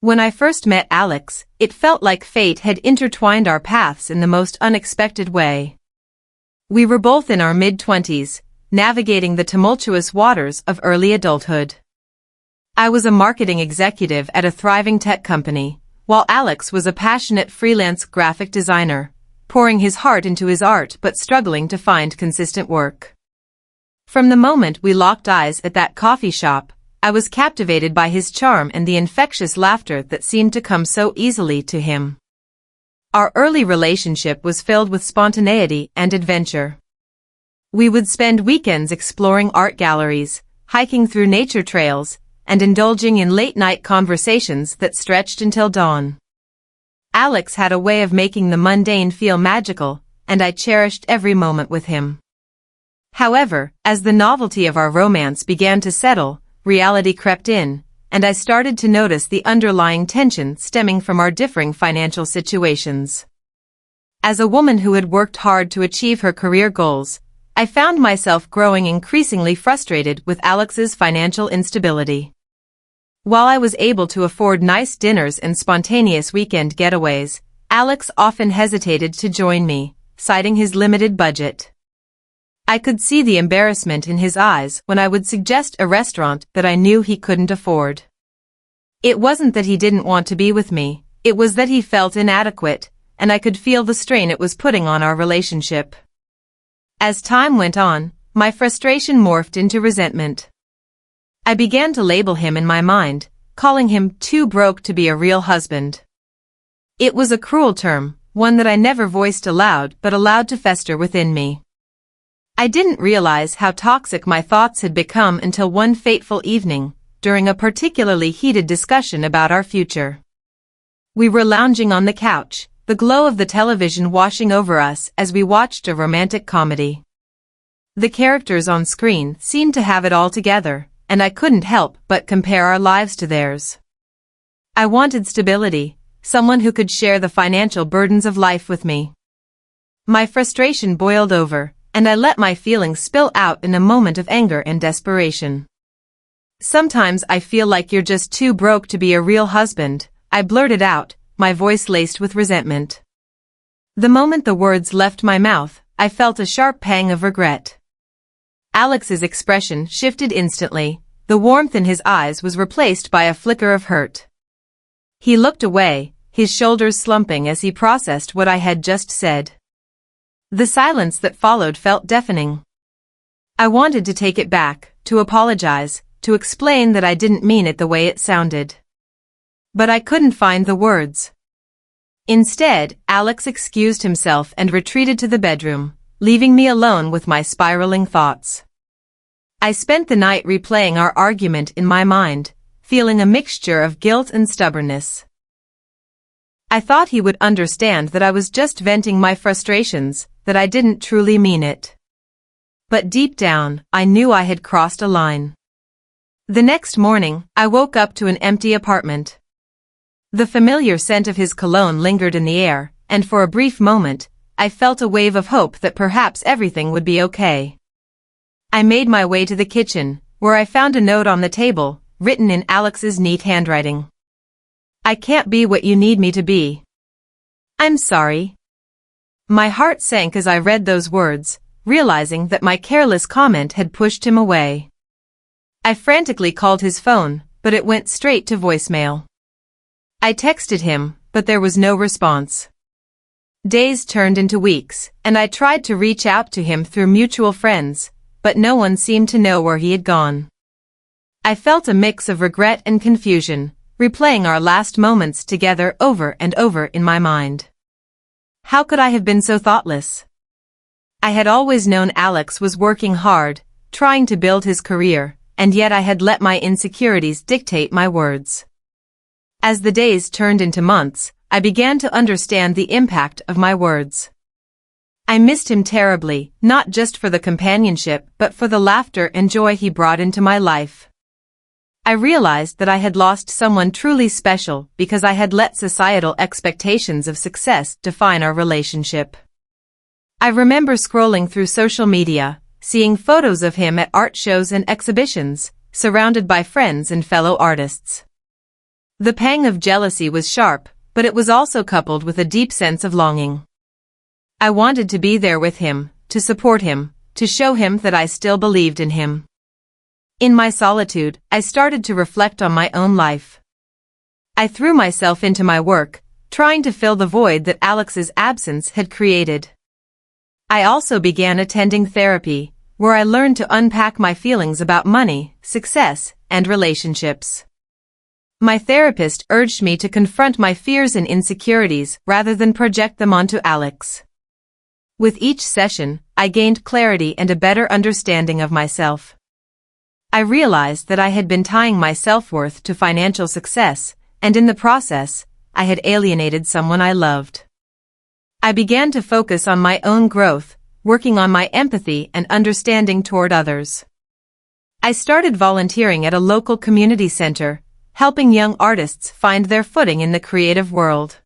When I first met Alex, it felt like fate had intertwined our paths in the most unexpected way. We were both in our mid-20s, navigating the tumultuous waters of early adulthood. I was a marketing executive at a thriving tech company, while Alex was a passionate freelance graphic designer, pouring his heart into his art but struggling to find consistent work. From the moment we locked eyes at that coffee shop, I was captivated by his charm and the infectious laughter that seemed to come so easily to him. Our early relationship was filled with spontaneity and adventure. We would spend weekends exploring art galleries, hiking through nature trails, and indulging in late-night conversations that stretched until dawn. Alex had a way of making the mundane feel magical, and I cherished every moment with him. However, as the novelty of our romance began to settle, reality crept in, and I started to notice the underlying tension stemming from our differing financial situations. As a woman who had worked hard to achieve her career goals, I found myself growing increasingly frustrated with Alex's financial instability. While I was able to afford nice dinners and spontaneous weekend getaways, Alex often hesitated to join me, citing his limited budget. I could see the embarrassment in his eyes when I would suggest a restaurant that I knew he couldn't afford. It wasn't that he didn't want to be with me, it was that he felt inadequate, and I could feel the strain it was putting on our relationship. As time went on, my frustration morphed into resentment. I began to label him in my mind, calling him too broke to be a real husband. It was a cruel term, one that I never voiced aloud but allowed to fester within me. I didn't realize how toxic my thoughts had become until one fateful evening, during a particularly heated discussion about our future. We were lounging on the couch, the glow of the television washing over us as we watched a romantic comedy. The characters on screen seemed to have it all together, and I couldn't help but compare our lives to theirs. I wanted stability, someone who could share the financial burdens of life with me. My frustration boiled over, and I let my feelings spill out in a moment of anger and desperation. "Sometimes I feel like you're just too broke to be a real husband," I blurted out, my voice laced with resentment. The moment the words left my mouth, I felt a sharp pang of regret. Alex's expression shifted instantly, the warmth in his eyes was replaced by a flicker of hurt. He looked away, his shoulders slumping as he processed what I had just said. The silence that followed felt deafening. I wanted to take it back, to apologize, to explain that I didn't mean it the way it sounded. But I couldn't find the words. Instead, Alex excused himself and retreated to the bedroom, leaving me alone with my spiraling thoughts. I spent the night replaying our argument in my mind, feeling a mixture of guilt and stubbornness. I thought he would understand that I was just venting my frustrations, that I didn't truly mean it. But deep down, I knew I had crossed a line. The next morning, I woke up to an empty apartment. The familiar scent of his cologne lingered in the air, and for a brief moment, I felt a wave of hope that perhaps everything would be okay. I made my way to the kitchen, where I found a note on the table, written in Alex's neat handwriting. "I can't be what you need me to be. I'm sorry." My heart sank as I read those words, realizing that my careless comment had pushed him away. I frantically called his phone, but it went straight to voicemail. I texted him, but there was no response. Days turned into weeks, and I tried to reach out to him through mutual friends, but no one seemed to know where he had gone. I felt a mix of regret and confusion, replaying our last moments together over and over in my mind. How could I have been so thoughtless? I had always known Alex was working hard, trying to build his career, and yet I had let my insecurities dictate my words. As the days turned into months, I began to understand the impact of my words. I missed him terribly, not just for the companionship but for the laughter and joy he brought into my life. I realized that I had lost someone truly special because I had let societal expectations of success define our relationship. I remember scrolling through social media, seeing photos of him at art shows and exhibitions, surrounded by friends and fellow artists. The pang of jealousy was sharp, but it was also coupled with a deep sense of longing. I wanted to be there with him, to support him, to show him that I still believed in him. In my solitude, I started to reflect on my own life. I threw myself into my work, trying to fill the void that Alex's absence had created. I also began attending therapy, where I learned to unpack my feelings about money, success, and relationships. My therapist urged me to confront my fears and insecurities rather than project them onto Alex. With each session, I gained clarity and a better understanding of myself. I realized that I had been tying my self-worth to financial success, and in the process, I had alienated someone I loved. I began to focus on my own growth, working on my empathy and understanding toward others. I started volunteering at a local community center, helping young artists find their footing in the creative world.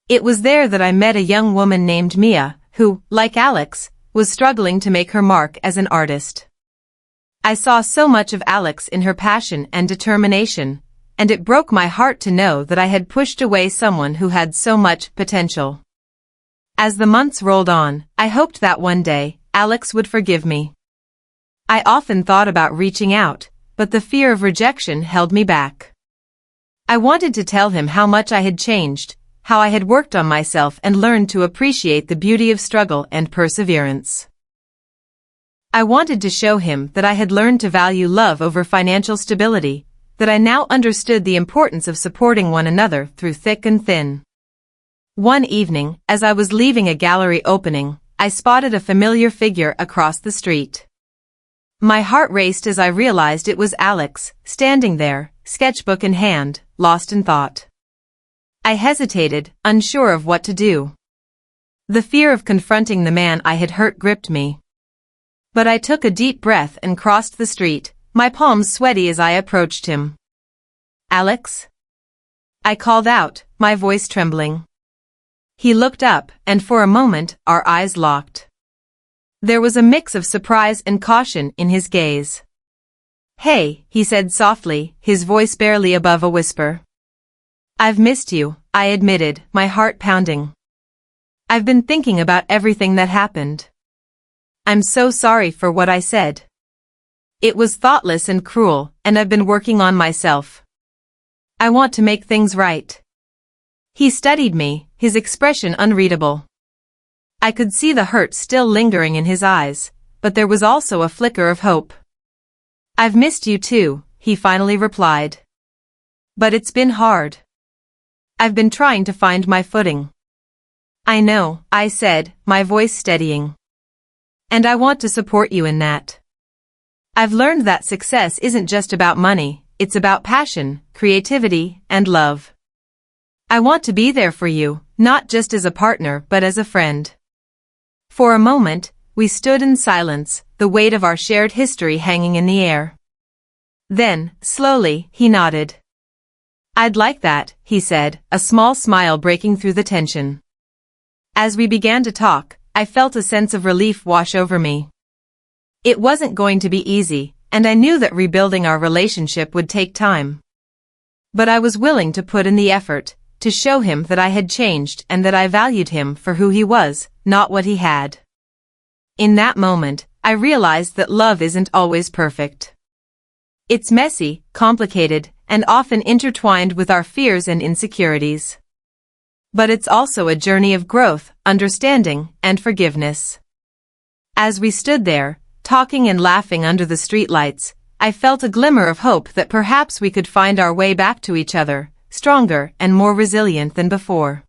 It was there that I met a young woman named Mia, who, like Alex, was struggling to make her mark as an artist. I saw so much of Alex in her passion and determination, and it broke my heart to know that I had pushed away someone who had so much potential. As the months rolled on, I hoped that one day, Alex would forgive me. I often thought about reaching out, but the fear of rejection held me back. I wanted to tell him how much I had changed, how I had worked on myself and learned to appreciate the beauty of struggle and perseverance. I wanted to show him that I had learned to value love over financial stability, that I now understood the importance of supporting one another through thick and thin. One evening, as I was leaving a gallery opening, I spotted a familiar figure across the street. My heart raced as I realized it was Alex, standing there, sketchbook in hand, lost in thought. I hesitated, unsure of what to do. The fear of confronting the man I had hurt gripped me. But I took a deep breath and crossed the street, my palms sweaty as I approached him. "Alex?" I called out, my voice trembling. He looked up, and for a moment, our eyes locked. There was a mix of surprise and caution in his gaze. "Hey," he said softly, his voice barely above a whisper. "I've missed you," I admitted, my heart pounding. "I've been thinking about everything that happened. I'm so sorry for what I said. It was thoughtless and cruel, and I've been working on myself. I want to make things right." He studied me, his expression unreadable. I could see the hurt still lingering in his eyes, but there was also a flicker of hope. "I've missed you too," he finally replied. "But it's been hard. I've been trying to find my footing." "I know," I said, my voice steadying. "And I want to support you in that. I've learned that success isn't just about money, it's about passion, creativity, and love. I want to be there for you, not just as a partner but as a friend." For a moment, we stood in silence, the weight of our shared history hanging in the air. Then, slowly, he nodded. "I'd like that," he said, a small smile breaking through the tension. As we began to talk, I felt a sense of relief wash over me. It wasn't going to be easy, and I knew that rebuilding our relationship would take time. But I was willing to put in the effort, to show him that I had changed and that I valued him for who he was, not what he had. In that moment, I realized that love isn't always perfect. It's messy, complicated, and often intertwined with our fears and insecurities. But it's also a journey of growth, understanding, and forgiveness. As we stood there, talking and laughing under the streetlights, I felt a glimmer of hope that perhaps we could find our way back to each other, stronger and more resilient than before.